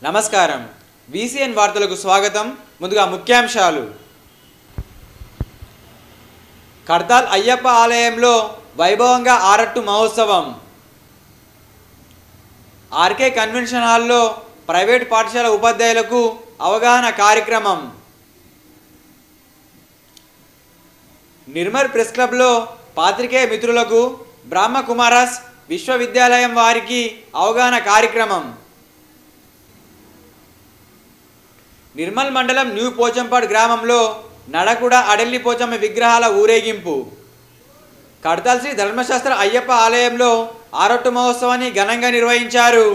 నమస్కారం VCN వార్తలకు స్వాగతం. ముందుగా ముఖ్యాంశాలు. కడతాల్ అయ్యప్ప ఆలయంలో వైభవంగా ఆరట్టు మహోత్సవం. ఆర్కే కన్వెన్షన్ హాల్లో ప్రైవేట్ పాఠశాల ఉపాధ్యాయులకు అవగాహన కార్యక్రమం. నిర్మల్ ప్రెస్ క్లబ్లో పాత్రికేయ మిత్రులకు బ్రహ్మకుమారస్ విశ్వవిద్యాలయం వారికి అవగాహన కార్యక్రమం. నిర్మల్ మండలం న్యూ పోచంపాడ్ గ్రామంలో నడకుడ అడెల్లి పోచమ్మ విగ్రహాల ఊరేగింపు. కడతాల్ శ్రీ ధర్మశాస్త్ర అయ్యప్ప ఆలయంలో ఆరట్టు మహోత్సవాన్ని ఘనంగా నిర్వహించారు.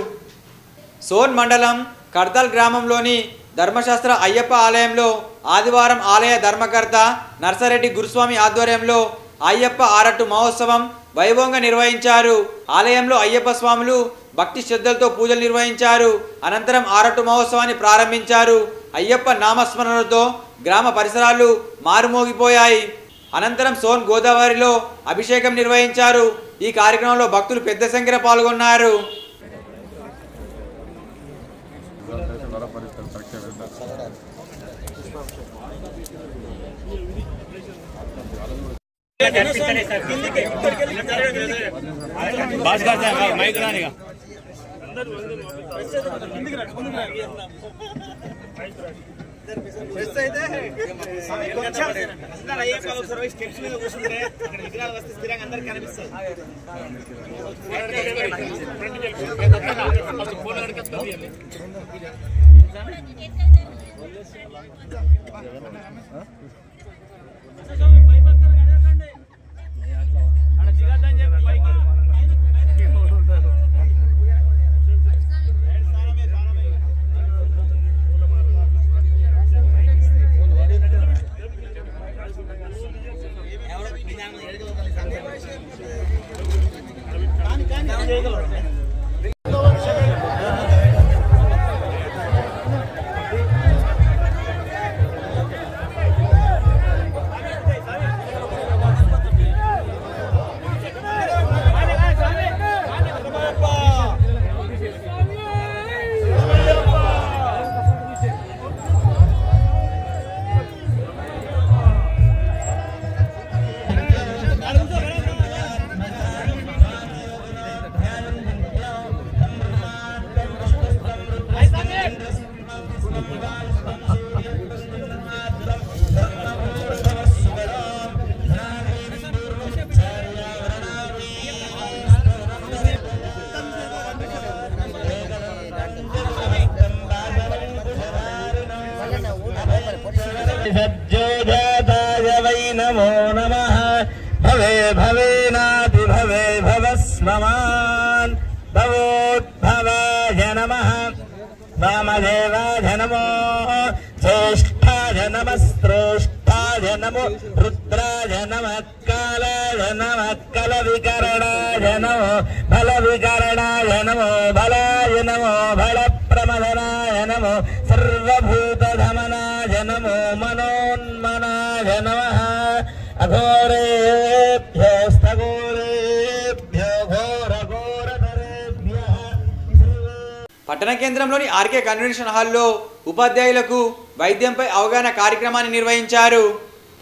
సోన్ మండలం కడతాల్ గ్రామంలోని ధర్మశాస్త్ర అయ్యప్ప ఆలయంలో ఆదివారం ఆలయ ధర్మకర్త నర్సారెడ్డి గురుస్వామి ఆధ్వర్యంలో అయ్యప్ప ఆరట్టు మహోత్సవం వైభవంగా నిర్వహించారు. ఆలయంలో అయ్యప్ప స్వాములు భక్తి శ్రద్ధలతో పూజలు నిర్వహించారు. అనంతరం ఆరట్టు మహోత్సవాన్ని ప్రారంభించారు. అయ్యప్ప నామస్మరణలతో గ్రామ పరిసరాలు మారుమోగిపోయాయి. అనంతరం సోన్ గోదావరిలో అభిషేకం నిర్వహించారు. ఈ కార్యక్రమంలో భక్తులు పెద్ద సంఖ్యలో పాల్గొన్నారు. नमो नमः भवे भवेनाति भवे भवस्ममान् भवोद्भवाय नमः वामदेवाय नमो ज्येष्ठाय नमः श्रेष्ठाय नमो रुद्राय नमः कालाय नमः कलविकरणाय नमो बलविकरणाय नमो बलाय नमो बलप्रमदनाय नमो सर्वभूतधमनाय नमो मनोन्मनाय नमः अघोरेभ्यो स्थघोरेभ्यो घोरघोरतरेभ्यः. పట్టణ కేంద్రంలోని ఆర్కే కన్వెన్షన్ హాల్లో ఉపాధ్యాయులకు వైద్యంపై అవగాహన కార్యక్రమాన్ని నిర్వహించారు.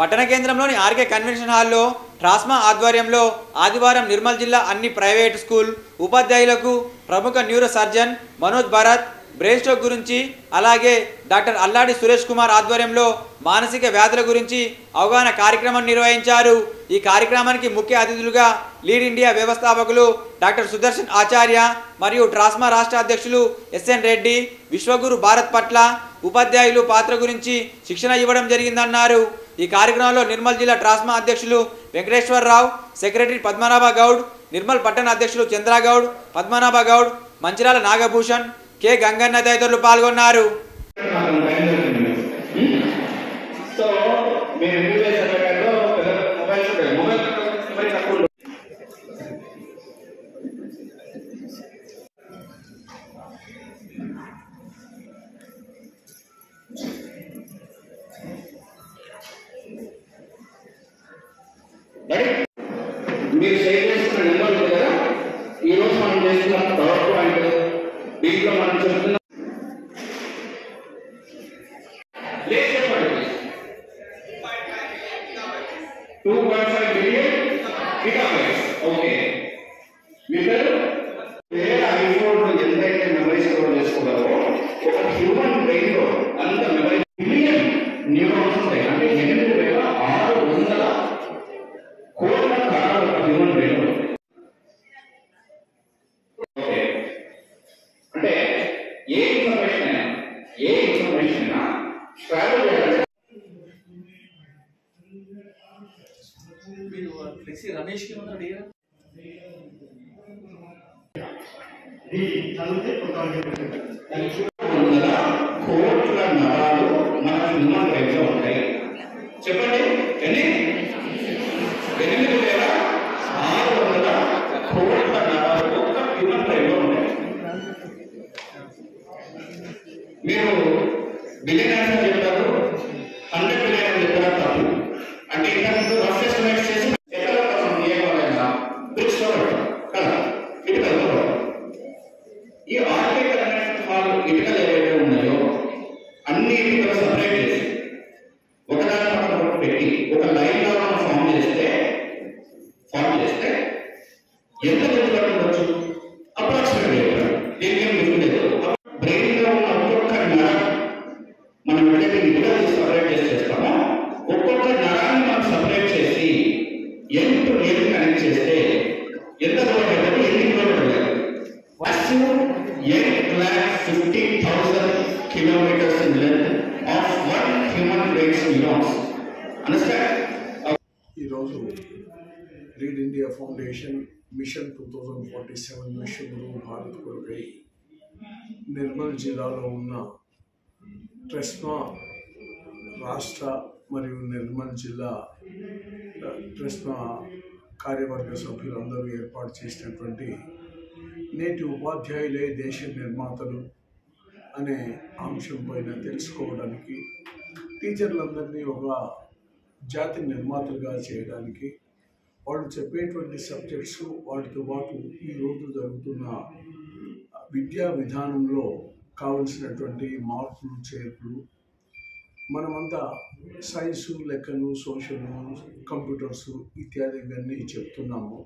పట్టణ కేంద్రంలోని ఆర్కే కన్వెన్షన్ హాల్లో ట్రాస్మా ఆధ్వర్యంలో ఆదివారం నిర్మల్ జిల్లా అన్ని ప్రైవేట్ స్కూల్ ఉపాధ్యాయులకు ప్రముఖ neuro surgeon Manoj Bharat brain stroke గురించి, అలాగే డాక్టర్ అల్లాడి సురేష్ కుమార్ ఆధ్వర్యంలో మానసిక వ్యాధుల గురించి అవగాహన కార్యక్రమం నిర్వహించారు. ఈ కార్యక్రమానికి ముఖ్య అతిథులుగా లీడ్ ఇండియా వ్యవస్థాపకులు డాక్టర్ సుదర్శన్ ఆచార్య మరియు ట్రాస్మా రాష్ట్ర అధ్యక్షులు SN రెడ్డి విశ్వగురు భారత్ పట్ల ఉపాధ్యాయులు పాత్ర గురించి శిక్షణ ఇవ్వడం జరిగిందన్నారు. ఈ కార్యక్రమంలో నిర్మల్ జిల్లా ట్రాస్మా అధ్యక్షులు వెంకటేశ్వరరావు, సెక్రటరీ పద్మనాభ గౌడ్, నిర్మల్ పట్టణ అధ్యక్షులు చంద్రగౌడ్, పద్మనాభ గౌడ్, మంచిరాల నాగభూషణ్, కె గంగన్న తదితరులు పాల్గొన్నారు. మీరు షేర్ చేస్తున్న నెంబర్ ఉంది కదా, ఈరోజు మనం చేస్తున్న పవర్ పాయింట్ దీంట్లో మనం చెప్తున్న 2.5 billion gigabytes. Okay. మీరు వేరే ఐఫోన్ ఎంతైతే మెమరీ స్టోర్ చేసుకున్నారో ఒక హ్యూమన్ బ్రెయిన్ లో అంత మెమరీ బిలియన్ న్యూరాన్స్ ఉంటాయి. అంటే 8,600 కోట్ల కణాలు ఒక హ్యూమన్ బ్రెయిన్ లో. ఓకే. అంటే ఏ ఇన్ఫర్మేషన్ అయినా ట్రావెల్ చేయాలంటే మీరు ఫ్లెక్సీ రమేష్ కి ఉన్నాడు ఇయర్ కోట్ల నరాలు మన హ్యూమన్ బ్రెయిన్ లో ఉంటాయి. చెప్పండి ఎన్ని? 8,600 కోట్ల నరాలు ఒక హ్యూమన్ బ్రెయిన్ లో ఉంటాయి. మీరు బిలియన్ ఆన్సర్ చెప్తారు, 100 బిలియన్ అని చెప్తారు తప్పు. అంటే ఇంతకుముందు రఫ్ ఎస్టిమేట్ చేసి ఎక్కడ ఏమైనా బ్రిక్స్ కదా ఇటుకలు. ఈ ఆర్కే కన్వెన్షన్ హాల్ ఇటుకలు ఏవైతే ఉన్నాయో అన్ని ఇటుకలు సపరేట్ చేసి ఒకదాని పక్కన ఒకటి పెట్టి ఒక లైన్ గా మనం ఫామ్ చేస్తే ఎంత రోజు పట్టవచ్చు? అప్రాక్సిమేట్ దీనికి మిగిలేదు. బ్రెయిన్ లో ఉన్న ఒక్కొక్క నరం మనం ఎప్పుడైతే ఇటుకలు సపరేట్ చేస్తామో ఒక్కొక్క నరాన్ని మనం సపరేట్ చేసి ఎంత కనెక్ట్ చేస్తే ఎంత దూరం వెళ్ళాలి, ఎన్ని కిలోమీటర్లు వెళ్ళాలి? 8,50,000 kilometers in length of one human brain's neurons. Understand? ఈరోజు lead India foundation mission 2047 mission Bharat కొరకై నిర్మల్ జిల్లాలో ఉన్న ట్రెస్మా రాష్ట్ర మరియు నిర్మల్ జిల్లా ట్రెస్మా కార్యవర్గ సభ్యులందరూ ఏర్పాటు చేసినటువంటి నేటి ఉపాధ్యాయులే దేశ నిర్మాతలు అనే అంశం పైన తెలుసుకోవడానికి, టీచర్లందరినీ ఒక జాతి నిర్మాతలుగా చేయడానికి, వాళ్ళు చెప్పేటువంటి సబ్జెక్ట్స్ వాటితో పాటు ఈరోజు జరుగుతున్న విద్యా విధానంలో కావలసినటువంటి మార్పులు చేర్పులు, మనమంతా సైన్సు, లెక్కలు, సోషల్, కంప్యూటర్స్ ఇత్యాది ఇవన్నీ చెప్తున్నాము.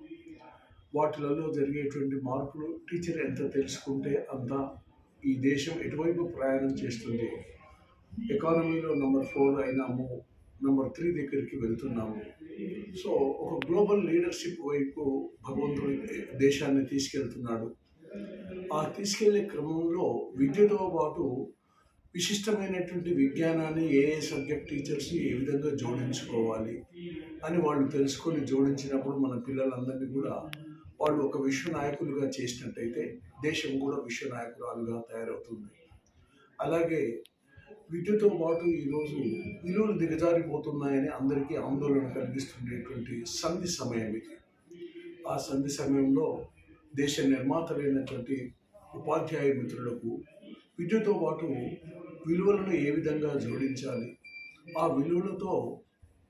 వాటిలలో జరిగేటువంటి మార్పులు టీచర్ ఎంత తెలుసుకుంటే అంత ఈ దేశం ఎటువైపు ప్రయాణం చేస్తుంది. ఎకానమీలో నెంబర్ 4 అయినాము, నెంబర్ 3 దగ్గరికి వెళ్తున్నాము. సో ఒక గ్లోబల్ లీడర్షిప్ వైపు భగవంతుడు దేశాన్ని తీసుకెళ్తున్నాడు. ఆ తీసుకెళ్లే క్రమంలో విద్యతో పాటు విశిష్టమైనటువంటి విజ్ఞానాన్ని ఏ సబ్జెక్ట్ టీచర్స్ ఏ విధంగా జోడించుకోవాలి అని వాళ్ళు తెలుసుకొని జోడించినప్పుడు మన పిల్లలందరినీ కూడా వాళ్ళు ఒక విశ్వనాయకులుగా చేసినట్టయితే దేశం కూడా విశ్వనాయకురాలుగా తయారవుతుంది. అలాగే విద్యతో పాటు ఈరోజు విలువలు దిగజారిపోతున్నాయని అందరికీ ఆందోళన కలిగిస్తుండేటువంటి సంధి సమయం ఇది. ఆ సంధి సమయంలో దేశ నిర్మాతలైనటువంటి ఉపాధ్యాయ మిత్రులకు విద్యతో పాటు విలువలను ఏ విధంగా జోడించాలి, ఆ విలువలతో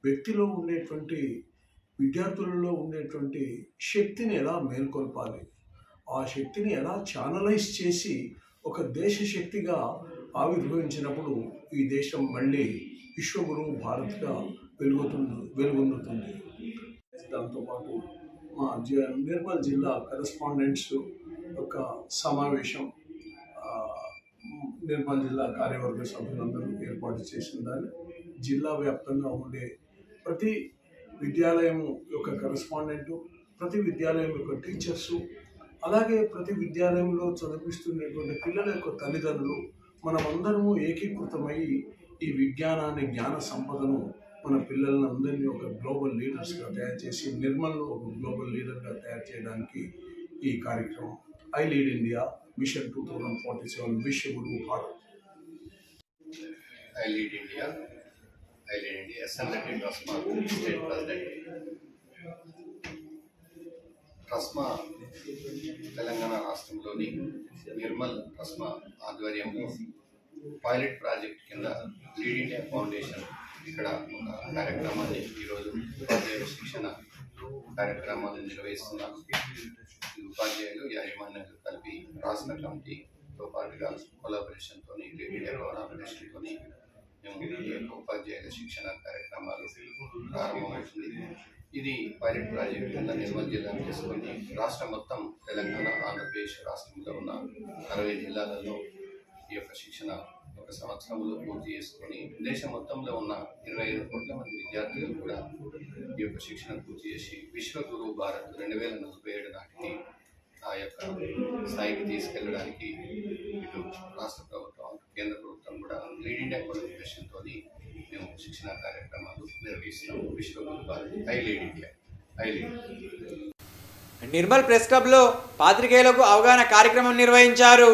వ్యక్తిలో ఉండేటువంటి విద్యార్థులలో ఉండేటువంటి శక్తిని ఎలా మేల్కొల్పాలి, ఆ శక్తిని ఎలా ఛానలైజ్ చేసి ఒక దేశ శక్తిగా ఆవిర్భవించినప్పుడు ఈ దేశం మళ్ళీ విశ్వగురువు భారత్గా వెలుగొందుతుంది. దాంతోపాటు మా నిర్మల్ జిల్లా కరెస్పాండెంట్స్ యొక్క సమావేశం నిర్మల్ జిల్లా కార్యవర్గ సభ్యులందరూ ఏర్పాటు చేసిన దాన్ని జిల్లా వ్యాప్తంగా ఉండే ప్రతి విద్యాలయం యొక్క కరెస్పాండెంటు, ప్రతి విద్యాలయం యొక్క టీచర్సు, అలాగే ప్రతి విద్యాలయంలో చదివిస్తున్నటువంటి పిల్లల యొక్క తల్లిదండ్రులు మనమందరము ఏకీకృతమై ఈ విజ్ఞానాన్ని, జ్ఞాన సంపదను మన పిల్లలందరినీ ఒక గ్లోబల్ లీడర్స్గా తయారు చేసి నిర్మల్ను ఒక గ్లోబల్ లీడర్గా తయారు చేయడానికి ఈ కార్యక్రమం I lead India mission 2047 Vishwaguru Bharat. I lead India SNLT TRUSMA State President. TRUSMA Telangana రాష్ట్రంలోని నిర్మల్ TRUSMA ఆధ్వర్యంలో పైలట్ ప్రాజెక్ట్ కింద లీడ్ ఇండియా ఫౌండేషన్ ఇక్కడ ఒక కార్యక్రమాన్ని ఈరోజు ఉపాధ్యాయ శిక్షణ కార్యక్రమాన్ని నిర్వహిస్తున్నాం. ఉపాధ్యాయులు, యాజమాన్యాలు కలిపి రాష్ట్ర కమిటీతో పాటుగా కొలాబరేషన్తో లీడ్ ఇండియా కోఆపరేషన్తో మేము ఈ యొక్క ఉపాధ్యాయుల శిక్షణ కార్యక్రమాలు ప్రారంభమవుతుంది. ఇది పైలట్ ప్రాజెక్ట్ కింద నిర్మల్ జిల్లాను తీసుకొని రాష్ట్రం మొత్తం తెలంగాణ ఆంధ్రప్రదేశ్ రాష్ట్రంలో ఉన్న 60 జిల్లాలలో ఈ యొక్క శిక్షణ ఒక సంవత్సరంలో పూర్తి చేసుకొని దేశం మొత్తంలో ఉన్న 25 కోట్ల మంది విద్యార్థులు కూడా ఈ యొక్క శిక్షణ పూర్తి చేసి విశ్వగురు భారత్ 2047 నాటికి ఆ యొక్క స్థాయికి తీసుకెళ్ళడానికి ఇటు రాష్ట్ర ప్రభుత్వం కేంద్ర ప్రభుత్వం కూడా లీడ్ ఇండియా ఉద్దేశంతో మేము శిక్షణ కార్యక్రమాలు నిర్వహిస్తాము. Vishwaguru Bharat I lead India. Nirmal press క్లబ్లో పాత్రికేయులకు అవగాహన కార్యక్రమం నిర్వహించారు.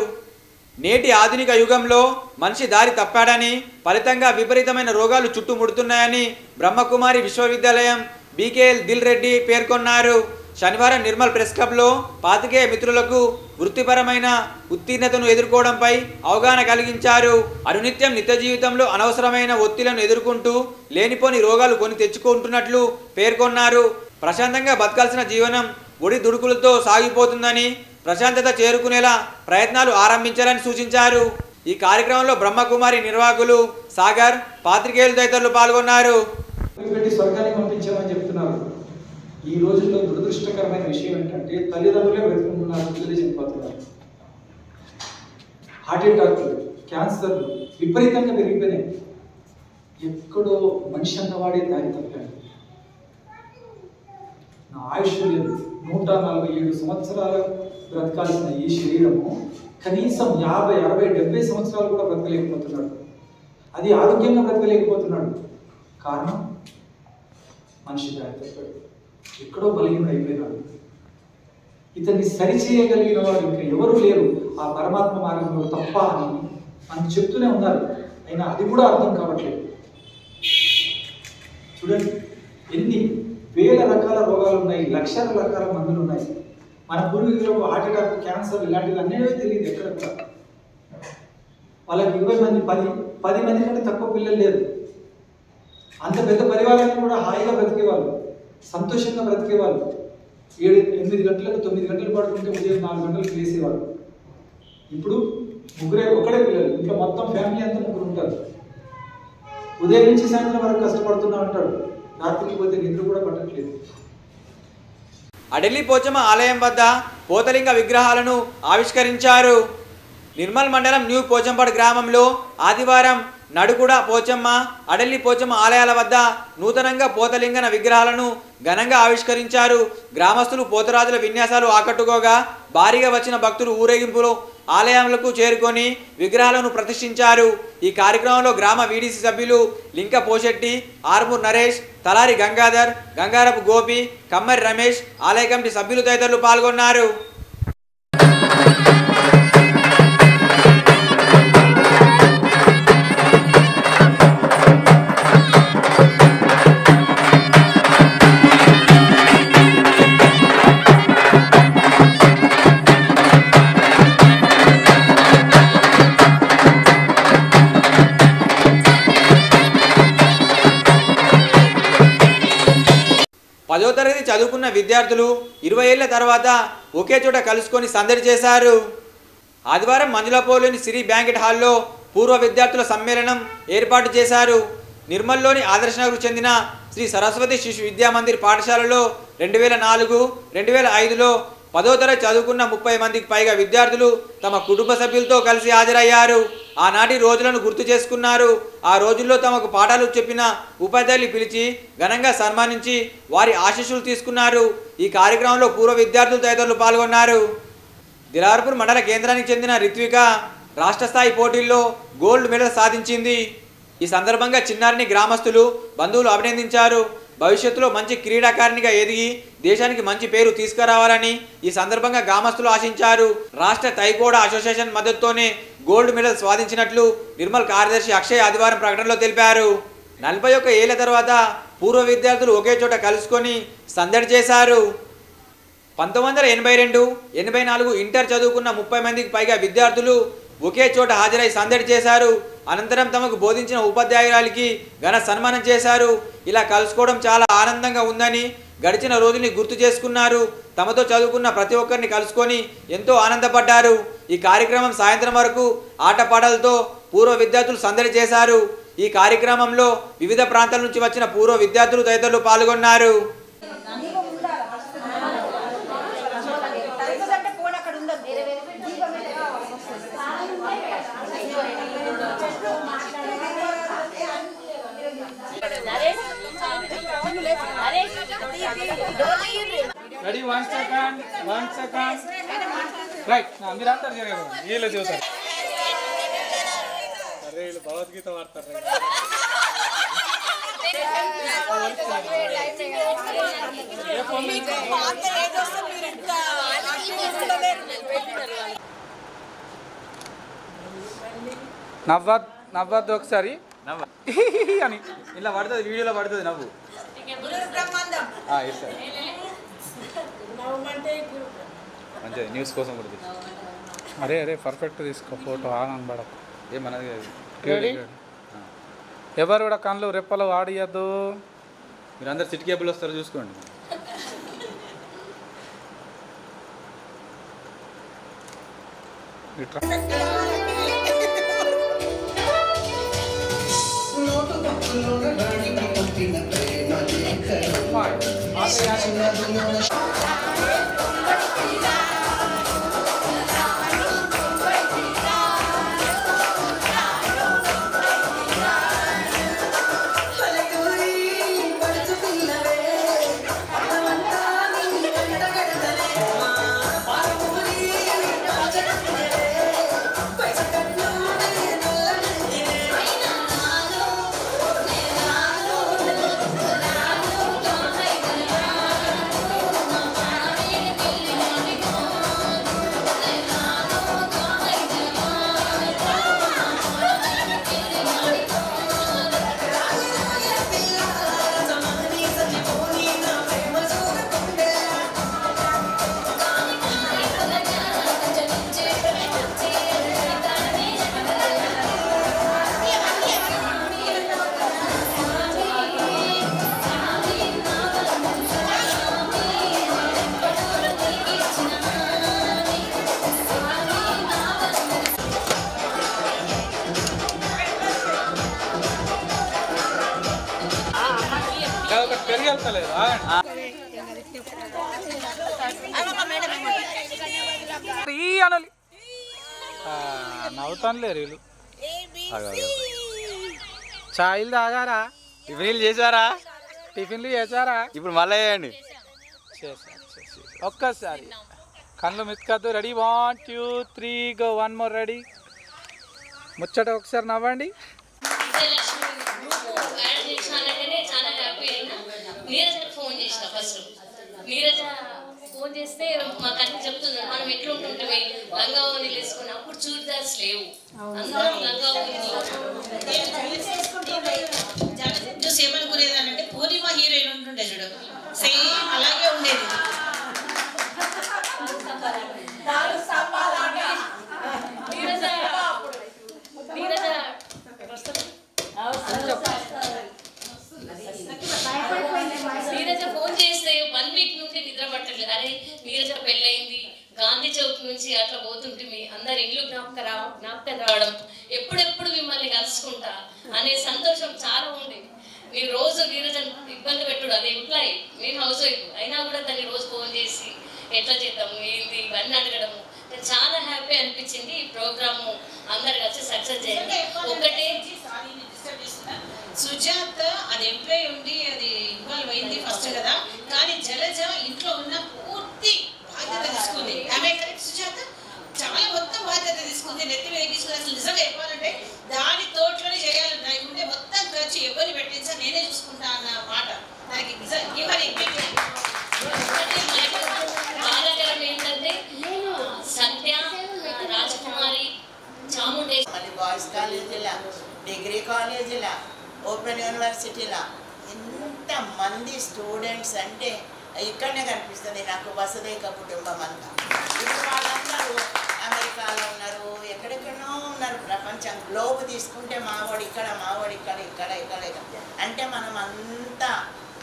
నేటి ఆధునిక యుగంలో మనిషి దారి తప్పాడని, ఫలితంగా విపరీతమైన రోగాలు చుట్టుముడుతున్నాయని బ్రహ్మకుమారి విశ్వవిద్యాలయం బీకేఎల్ దిల్ రెడ్డి పేర్కొన్నారు. శనివారం నిర్మల్ ప్రెస్ క్లబ్లో పాత్రికేయ మిత్రులకు వృత్తిపరమైన ఉత్తీర్ణతను ఎదుర్కోవడంపై అవగాహన కలిగించారు. అనునిత్యం నిత్య జీవితంలో అనవసరమైన ఒత్తిళ్లను ఎదుర్కొంటూ లేనిపోని రోగాలు కొని తెచ్చుకుంటున్నట్లు పేర్కొన్నారు. ప్రశాంతంగా బతకాల్సిన జీవనం ఒడి దుడుకులతో సాగిపోతుందని, ప్రశాంతత చేరుకునేలా ప్రయత్నాలు ఆరంభించాలని సూచించారు. ఈ కార్యక్రమంలో బ్రహ్మకుమారి నిర్వాహకులు సాగర్, పాత్రికేయులు తదితరులు పాల్గొన్నారు. స్వర్గానికి పంపించామని చెప్తున్నారు. ఈ రోజుల్లో దురదృష్టకరమైన విషయం ఏంటంటే తల్లిదండ్రులే బ్రతుకుంటున్నారు, పిల్లలే చనిపోతున్నారు. హార్ట్ అటాక్లు, క్యాన్సర్లు విపరీతంగా పెరిగిపోయినాయి. ఎక్కడో మనిషి అన్నవాడే దారి తప్పాడు. నా ఆయుష్ లేదు, 147 సంవత్సరాలు బ్రతకాల్సిన ఈ శరీరము కనీసం 50, 60, 70 సంవత్సరాలు కూడా బ్రతకలేకపోతున్నాడు. అది ఆరోగ్యంగా బ్రతకలేకపోతున్నాడు. కారణం మనిషి దారి తప్పాడు, ఎక్కడో బలహీనుడు అయిపోయినాడు. ఇతన్ని సరిచేయగలిగిన వాడు ఇంకా ఎవరు లేరు ఆ పరమాత్మ మార్గంలో తప్ప అని మనకు చెప్తూనే ఉన్నారు. అయినా అది కూడా అర్థం కావట్లేదు. చూడండి, ఎన్ని వేల రకాల రోగాలు ఉన్నాయి, లక్షల రకాల మందులు ఉన్నాయి. మన పూర్వీకులకు హార్ట్ అటాక్, క్యాన్సర్ ఇలాంటివి అన్నీ తెలియదు ఎక్కడ కూడా. వాళ్ళకి 20 మంది 10 మంది కంటే తక్కువ పిల్లలు లేరు. అంత పెద్ద పరివారాన్ని కూడా హాయిగా బ్రతికేవాళ్ళు, సంతోషంగా బ్రతికేవాళ్ళు. 8 గంటలకు 9 గంటలు పడుకుంటే ఉదయం 4 గంటలకు వేసేవాళ్ళు. ఇప్పుడు ఒకడే పిల్లలు, ఇంకా మొత్తం ఫ్యామిలీ అంతా 3 ఉంటారు. ఉదయం నుంచి సాయంత్రం వరకు కష్టపడుతూనే ఉంటాడు. రాత్రికి పోతే నిద్ర కూడా పట్టట్లేదు. అడెల్లి పోచమ్మ ఆలయం వద్ద పోతలింగ విగ్రహాలను ఆవిష్కరించారు. నిర్మల్ మండలం న్యూ పోచంపాడు గ్రామంలో ఆదివారం నడుకుడ పోచమ్మ, అడెల్లి పోచమ్మ ఆలయాల వద్ద నూతనంగా పోతలింగన విగ్రహాలను ఘనంగా ఆవిష్కరించారు. గ్రామస్తులు పోతరాజుల విన్యాసాలు ఆకట్టుకోగా భారీగా వచ్చిన భక్తులు ఊరేగింపులో ఆలయాలకు చేరుకొని విగ్రహాలను ప్రతిష్ఠించారు. ఈ కార్యక్రమంలో గ్రామ వీడీసీ సభ్యులు లింక పోషెట్టి, ఆర్మూర్ నరేష్, తలారి గంగాధర్, గంగారపు గోపి, కమ్మరి రమేష్, ఆలయ కమిటీ సభ్యులు తదితరులు పాల్గొన్నారు. పదో తరగతి చదువుకున్న విద్యార్థులు 20 ఏళ్ల తర్వాత ఒకే చోట కలుసుకొని సందడి చేశారు. ఆదివారం మంజులాపూర్లోని సిరి బ్యాంకెట్ హాల్లో పూర్వ విద్యార్థుల సమ్మేళనం ఏర్పాటు చేశారు. నిర్మల్లోని ఆదర్శనగర్కు చెందిన శ్రీ సరస్వతి శిశు విద్యామందిర్ పాఠశాలలో 2004, 2005లో 10వ తరగతి చదువుకున్న 30 మందికి పైగా విద్యార్థులు తమ కుటుంబ సభ్యులతో కలిసి హాజరయ్యారు. ఆనాటి రోజులను గుర్తు చేసుకున్నారు. ఆ రోజుల్లో తమకు పాఠాలు చెప్పిన ఉపాధ్యాయులు పిలిచి ఘనంగా సన్మానించి వారి ఆశీస్సులు తీసుకున్నారు. ఈ కార్యక్రమంలో పూర్వ విద్యార్థులు తదితరులు పాల్గొన్నారు. దిలార్పూర్ మండల కేంద్రానికి చెందిన రిత్విక రాష్ట్ర స్థాయి పోటీల్లో గోల్డ్ మెడల్ సాధించింది. ఈ సందర్భంగా చిన్నారిని గ్రామస్తులు, బంధువులు అభినందించారు. భవిష్యత్తులో మంచి క్రీడాకారిణిగా ఎదిగి దేశానికి మంచి పేరు తీసుకురావాలని ఈ సందర్భంగా గ్రామస్తులు ఆశించారు. రాష్ట్ర తైకోడా అసోసియేషన్ మద్దతుతోనే గోల్డ్ మెడల్ సాధించినట్లు నిర్మల్ కార్యదర్శి అక్షయ్ ఆదివారం ప్రకటనలో తెలిపారు. 41 ఏళ్ల తర్వాత పూర్వ విద్యార్థులు ఒకే చోట కలుసుకొని సందడి చేశారు. 1982, 84 ఇంటర్ చదువుకున్న 30 మందికి పైగా విద్యార్థులు ఒకే చోట హాజరై సందడి చేశారు. అనంతరం తమకు బోధించిన ఉపాధ్యాయురాలికి ఘన సన్మానం చేశారు. ఇలా కలుసుకోవడం చాలా ఆనందంగా ఉందని, గడిచిన రోజుల్ని గుర్తు చేసుకున్నారు. తమతో చదువుకున్న ప్రతి ఒక్కరిని కలుసుకొని ఎంతో ఆనందపడ్డారు. ఈ కార్యక్రమం సాయంత్రం వరకు ఆటపాటలతో పూర్వ విద్యార్థులు సందడి చేశారు. ఈ కార్యక్రమంలో వివిధ ప్రాంతాల నుంచి వచ్చిన పూర్వ విద్యార్థులు తదితరులు పాల్గొన్నారు. రెడీ 1 సెకండ్ రైట్ మీరు అంటారు వీళ్ళు చూస్తారు అరే వీళ్ళు భగవద్గీత వాడతారు నవ్వద్దు ఒకసారి అని ఇలా పడుతుంది వీడియోలో పడుతుంది నవ్వు మంచిది న్యూస్ కోసం కూడా అరే పర్ఫెక్ట్ తీసుకో ఫోటో అనబడకు ఏమన్నది ఎవరు కూడా కళ్ళు రెప్పలు ఆడియద్దు మీరు అందరు సిటీ కేబుల్ వస్తారో చూసుకోండి నవ్వుతానులే రీలు చాయ్లు తాగారా టిఫిన్లు చేశారా ఇప్పుడు మళ్ళీ వేయండి ఒక్కసారి కళ్ళు మిత్కద్దు రెడీ 1 2 3 గో 1 మోర్ రెడీ ముచ్చట ఒకసారి నవ్వండి ఫోన్ చేస్తే మాకు అన్ని చెప్తున్నారు మనం ఎట్లా ఉంటుంటే లంగా ఓని వేసుకుని అప్పుడు చూడదార్స్ లేవు అందరం లంగా చూసి ఏమనుకునేదానంటే పూర్ణిమ హీరోయిన్ ఉంటుండే చూడు సేమ్ అలాగే ఉండేది నీరజ ఫోన్ చేస్తే 1 వీక్ నుండి నిద్ర పట్టలేదు అరే నీరజ పెళ్ళయింది గాంధీ చౌక్ నుంచి అట్లా పోతుంటే మీ అందరు ఇల్లు జ్ఞాపకం రావడం ఎప్పుడెప్పుడు మిమ్మల్ని కలుసుకుంటా అనే సంతోషం చాలా ఉంది మీరు రోజు నీరజ ఇబ్బంది పెట్టుడు అది ఎంప్లాయీ నేను హౌస్ వైఫ్ అయినా కూడా దాన్ని రోజు ఫోన్ చేసి ఎట్లా చేద్దాము ఏంది ఇవన్నీ అడగడము చాలా హ్యాపీ అనిపించింది ఈ ప్రోగ్రామ్ అందరు కలిసి సక్సెస్ చేయండి ఒకటే సుజాత అది ఎంప్లాయ్ ఉండి అది ఇన్వాల్వ్ అయింది ఫస్ట్ కదా కానీ జలజ ఇంట్లో ఉన్న పూర్తి బాధ్యత తీసుకుంది ఆమె కరెక్ట్ సుజాత చాలా మొత్తం బాధ్యత తీసుకుంది నెత్తి మీద తీసుకుని అసలు నిజంగా చెప్పాలంటే దాని తోటలోనే చేయాలి దానికి ఉండే మొత్తం ఖర్చు ఎవరిని పెట్టించా నేనే చూసుకుంటా అన్న మాట దానికి బాధాకరం ఏంటంటే సత్య రాజకుమారి చాముండేశ్వరి బాయ్స్ కాలేజీలా డిగ్రీ కాలేజీలా ఓపెన్ యూనివర్సిటీలా ఇంతమంది స్టూడెంట్స్ అంటే ఇక్కడనే కనిపిస్తుంది నాకు వసుదైక కుటుంబం అంతా ఇప్పుడు వాళ్ళందరూ అమెరికాలో ఉన్నారు ఎక్కడెక్కడో ఉన్నారు ప్రపంచం గ్లోబ్ తీసుకుంటే మావాడు ఇక్కడ అంటే మనం అంతా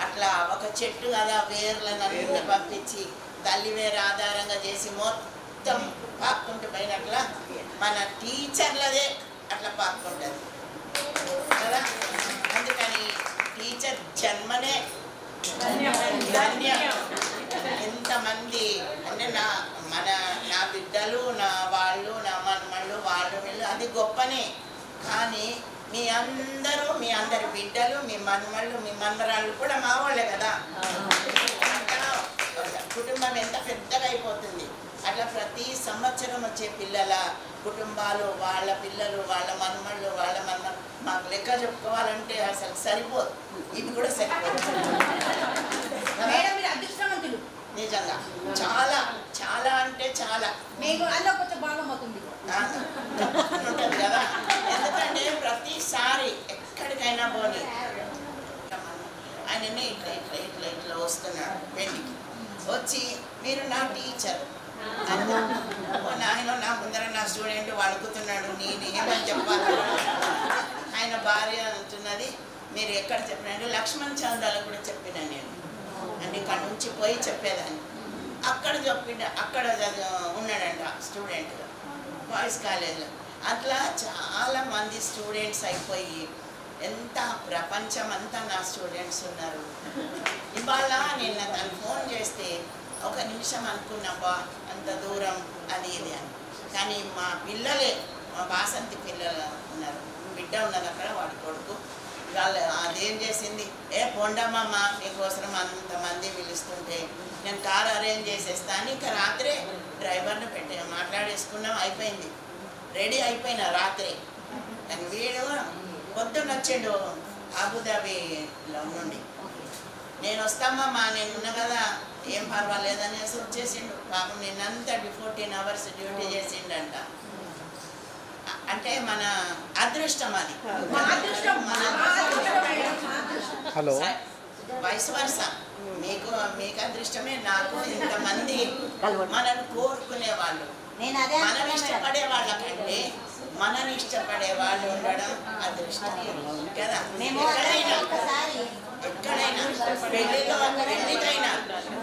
అట్లా ఒక చెట్టు కదా వేర్లను పంపించి తల్లి వేరు ఆధారంగా చేసి మొత్తం పాక్కుంటూ పోయినట్లా మన టీచర్లదే అట్లా పాక్కుంటుంది కదా అందుకని టీచర్ జన్మనే ధన్యం ఎంతమంది అంటే నా బిడ్డలు నా వాళ్ళు నా మనమళ్ళు వాళ్ళు వీళ్ళు అది గొప్పనే కానీ మీ అందరి బిడ్డలు మీ మనమళ్ళు మీ మనమరాళ్ళు కూడా మా వాళ్ళే కదా అట్లా ప్రతి సంవత్సరం వచ్చే పిల్లల కుటుంబాలు, వాళ్ళ పిల్లలు, వాళ్ళ మనమళ్ళు, మాకు లెక్క చెప్పుకోవాలంటే అసలు సరిపోదు. ఇవి కూడా సరిపోదు. నిజంగా చాలా చాలా అంటే చాలా ఉంటుంది కదా. ఎందుకంటే ప్రతిసారి ఎక్కడికైనా పోనీ ఆయననే ఇట్లా ఇట్లా ఇట్లా ఇట్లా వస్తున్నాడు పెళ్ళికి వచ్చి, మీరు నా టీచర్, ఆయన నా ముందర నా స్టూడెంట్ వణుకుతున్నాడు, నేనేమని చెప్పాలి. ఆయన భార్య అంటున్నది, మీరు ఎక్కడ చెప్పినంటే లక్ష్మణ్ చంద్రాలకు కూడా చెప్పినా నేను, అంటే ఇక్కడ నుంచి పోయి చెప్పేదాన్ని. అక్కడ అక్కడ ఉన్నాడంట స్టూడెంట్గా బాయ్స్ కాలేజ్లో. అట్లా చాలా మంది స్టూడెంట్స్ అయిపోయి ఎంత ప్రపంచం అంతా నా స్టూడెంట్స్ ఉన్నారు. ఇవాళ నిన్న తను ఫోన్ చేస్తే ఒక నిమిషం అనుకున్నాబ్బా అంత దూరం అది ఇది అని. కానీ మా పిల్లలే, మా బాసంతి పిల్లలు ఉన్నారు, బిడ్డ ఉన్నది అక్కడ, వాడి కొడుకు. వాళ్ళు అదేం చేసింది, పొండమ్మమ్మ మీకోసం అంతమంది పిలుస్తుంటే నేను కారు అరేంజ్ చేసేస్తాను. ఇంకా రాత్రే డ్రైవర్ని మాట్లాడేసుకున్నాం, అయిపోయింది, రెడీ అయిపోయినా రాత్రి. కానీ వీడు పొద్దున్న వచ్చాడు అబుదాబీలో నుండి. నేను వస్తామమ్మా, నేను ఉన్నా కదా, ఏం పర్వాలేదనేసి వచ్చేసిండు. పాపం నిన్నంతా 14 hours డ్యూటీ చేసిండంట. అంటే మన అదృష్టం అది. హలో, వయసు వరుస మీకు అదృష్టమే. నాకు ఇంతమంది మనల్ని కోరుకునే వాళ్ళు, మనల్ని ఇష్టపడే వాళ్ళకంటే మనల్ని ఇష్టపడే వాళ్ళు ఉండడం అదృష్టం కదా. ఎక్కడైనా పెళ్ళికైనా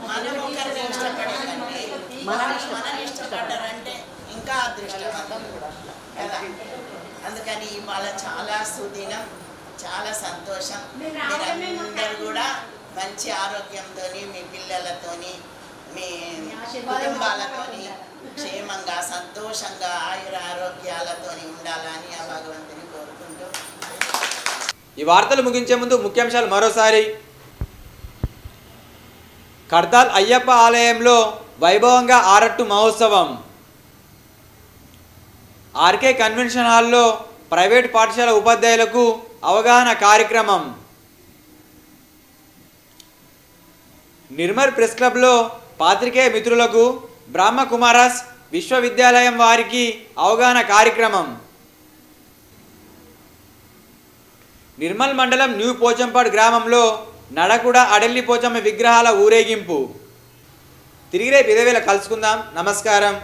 మనం ఒకరిని ఇష్టపడే కంటే మనల్ని ఇష్టపడ్డారంటే ఇంకా అదృష్టం కదా. అందుకని ఇవాళ చాలా సుదినం, చాలా సంతోషం. మీరందరూ కూడా మంచి ఆరోగ్యంతో, మీ పిల్లలతోని, మీ కుటుంబాలతోని క్షేమంగా సంతోషంగా ఆయుర ఆరోగ్యాలతో ఉండాలని ఆ భగవంతుని కోరుకుంటూ ఈ వార్తలు ముగించే ముందు ముఖ్యాంశాలు మరోసారి. కడతాల్ అయ్యప్ప ఆలయంలో వైభవంగా ఆరట్టు మహోత్సవం. ఆర్కే కన్వెన్షన్ హాల్లో ప్రైవేట్ పాఠశాల ఉపాధ్యాయులకు అవగాహన కార్యక్రమం. నిర్మల్ ప్రెస్ క్లబ్లో పాత్రికేయ మిత్రులకు బ్రహ్మకుమారస్ విశ్వవిద్యాలయం వారికి అవగాహన కార్యక్రమం. నిర్మల్ మండలం న్యూ పోచంపాడు గ్రామంలో నడకుడ అడెల్లి పోచమ్మ విగ్రహాల ఊరేగింపు. తిరిగి రేపు ఇదే వేళ కలుసుకుందాం. నమస్కారం.